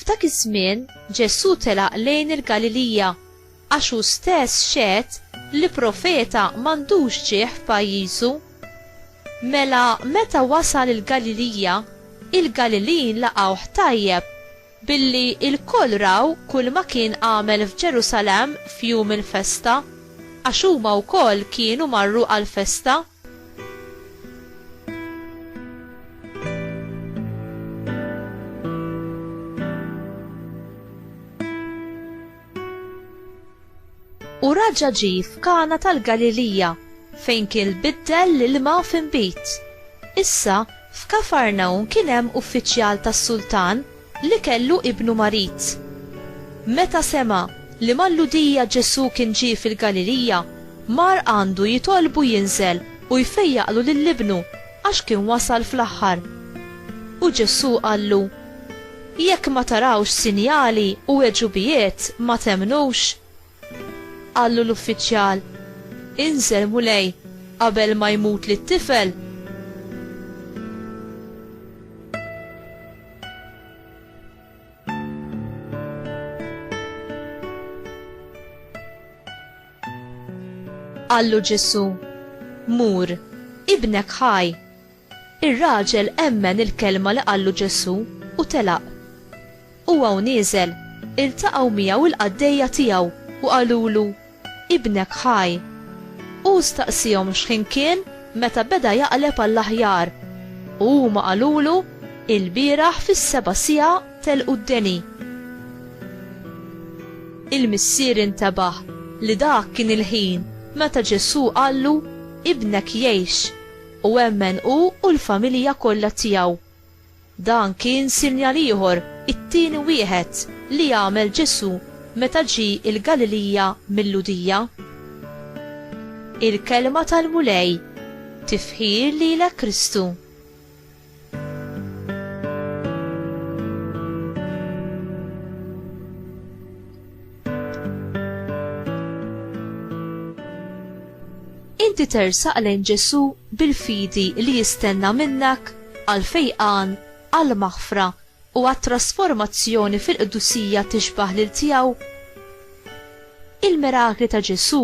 F'dak iż-żmien Ġesu telaq lejn il-Galilija għax hu stess xehed li profeta m'għandux ġieħ f'pajjiżu. Mela meta wasal il-Galilija, il-Galilin laqgħuh tajjeb billi il-koll raw kull ma kien għamel f'Ġerusalemm f'jum il-festa għax huma wkoll kienu marru għall-festa. U raġa ġie f'Kana tal-Galilija fejn kien biddel l-ilma f'inbit. Issa f'Kafarnaum kien hemm uffiċjal tas-sultan li kellu ibnu marit. Meta sema li mal-ludija Ġesu kien ġie fil-Galilija, mar għandu jitolbu jinżel u jfejjaqlu lill-ibnu għax kien wasal fl-aħħar. U Ġesu qallu: jekk ma tarawx sinjali u eġubijiet ma temnux. Qallu l-uffiċjal: inżel mulej qabel ma jmut lit-tifel. Qallu Ġesu: mur, ibnek ħaj. Ir-raġel emmen il-kelma li qallu Ġesu u telaq. Huwa nieżel, iltaqgħu miegħu il-qaddejja tiegħu u qalulu: ibnek ħaj. U staqsihom x'ħin kien meta beda jaqleb għall-aħjar. U huma qalulu: il-bieraħ fis-7 siegħa telqu d-deni. Il-missier intabaħ li dak kien il-ħin meta Ġesu qallu: ibnek jgħix, u emmen u l-familja kollha tiegħu. Dan kien sinjal ieħor, it-tieni wieħed li jagħmel Ġesu meta ġie il-Galilija mill-Ludija. Il-kelma tal-mulej tifħir lilek Kristu. Inti tersaq lejn Ġesu bil-fidi li jistenna minnek għal-fejqan, għal-maħfra u għat-trasformazzjoni fil-qdusija tixbaħ lil tiegħu. Il-mirakli ta' Ġesu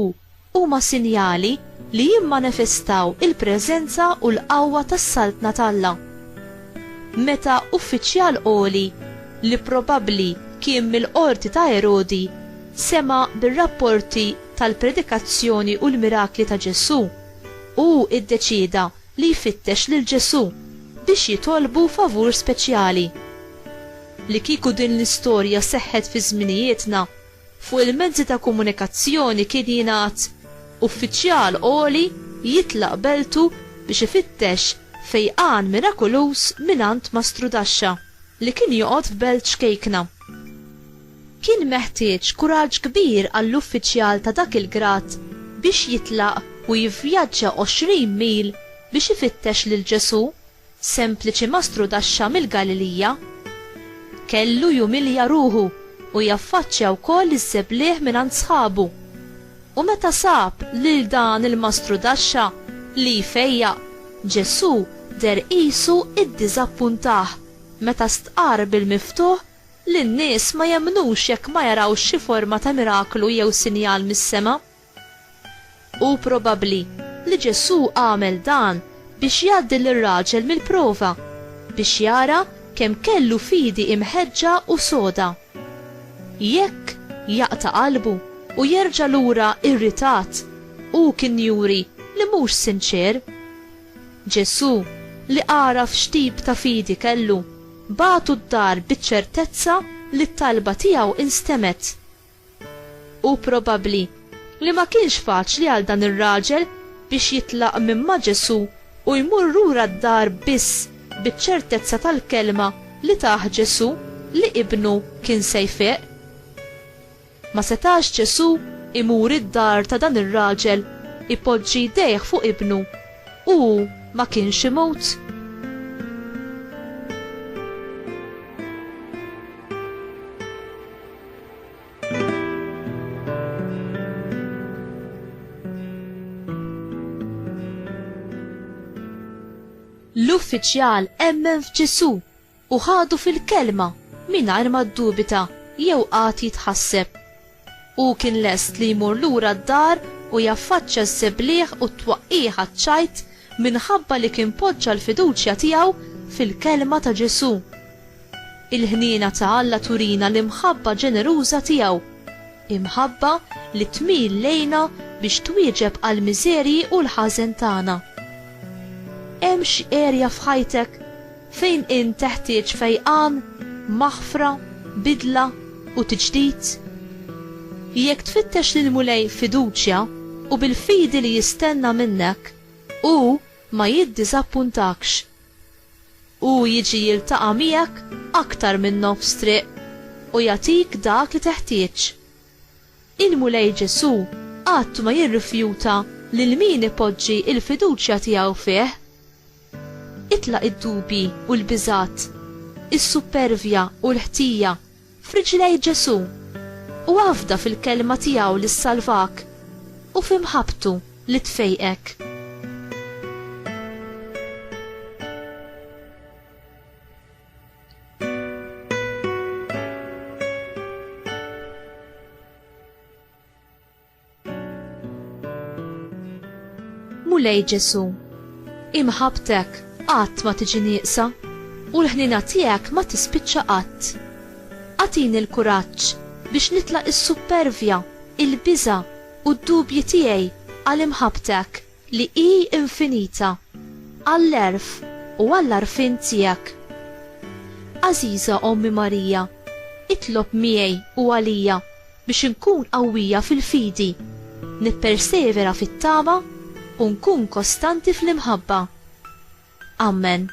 huma sinjali li jimmanifestaw il-preżenza u l-qawwa tas-saltna t'Alla. Meta uffiċjal qoli li probabbli kien mill-qorti ta' Erodi sema bir-rapporti tal-predikazzjoni u l-mirakli ta' Ġesu, u iddeċida li jfittex lil Ġesu biex jitolbu favur speċjali. Li kieku din l-istorja seħħet fi żminijietna fuq il-mezzi ta' komunikazzjoni kien jingħad uffiċjal qoli jitlaq beltu biex ifittex fejqan mirakulus mingħand Mastru Daxxa li kien joqgħod f'belt xkejkna. Kien meħtieġ kuraġġ kbir għall-uffiċjal ta' dak il-grad biex jitlaq u jivvjaġġa 20 mil biex ifittex lil Ġesu, sempliċi Mastru Daxxa mill-Galilija. Kellu jumilja ruħu u jaffaċċja wkoll iż-żeblieħ mingħand sħabu. U meta sab lil dan il-Mastru Daxxa li jfejjaq, Ġesu der qisu iddiżappuntah meta stqar bil-miftuħ li n-nies ma jemmnux jekk ma jarawx xi forma ta' miraklu jew sinjal mis-sema. U probabbli li Ġesu għamel dan biex jgħaddi lir-raġel mill-prova, biex jara kemm kellu fidi imħeġġa u soda. Jekk jaqta' qalbu u jerġa' lura irritat u kien juri li mhux sinċer. Ġesu li għaraf x'tip ta' fidi kellu batu d-dar biċ-ċertezza li t-talba tiegħu instemet. U probabbli li ma kienx faċli għal dan ir-raġel biex jitlaq minn ma' Ġesu u jmur lura d-dar biss biċ-ċertezza tal-kelma li taħ Ġesu li ibnu kien se jfeq. Ma setax Ġesu imur id-dar ta' dan ir-raġel ipoġġi jdejh fuq ibnu u ma kienx imut. L-uffiċjal emmen f'Ġesu u ħadu fil-kelma mingħajr ma ddubita jew qatt jitħasseb. U kien lest li jmur lura d-dar u jaffaċċja s-seblieħ u t-twaqqih ċajt minħabba li kien poġġa l-fiduċja tiegħu fil-kelma ta' Ġesu. Il-ħniena ta' Alla turina l-imħabba ġeneruża tiegħu, imħabba li tmil lejna biex twieġeb għal miżerji u l-ħażen tagħna. Hemm xi erja f'ħajtek fejn int teħtieġ fejqan, maħfra, bidla u tiġdid? Jekk tfittex lil Mulej fiduċja u bil-fidi li jistenna minnek, u ma jiddiżappuntakx. U jiġi jiltaqa' miegħek aktar minn nofs triq u jagħtik dak li teħtieġ. Il-Mulej Ġesu qatt ma jirrifjuta lil min ipoġġi il-fiduċja tiegħu fih. Itlaq id-dubi u l-biżat, is-supervja u l-ħtija f'riġlej Ġesu u għafda fil-kelma tiegħu li ssalvak u f'imħabtu li tfejqek. Mulej Ġesu, imħabtek qatt ma tiġi nieqsa u l-ħnina tiegħek ma tispiċċa qatt. Għatini l-kuraġġ biex nitlaq is-supervja, il-biża u d-dubji tiegħi għal imħabtek li hi infinita, għall-erf u għall-arfin tiegħek. Għażiża Ommi Marija, itlob miegħi u għalija biex inkun qawwija fil-fidi, nippersevera fit-tama u nkun kostanti fl-imħabba. Amen.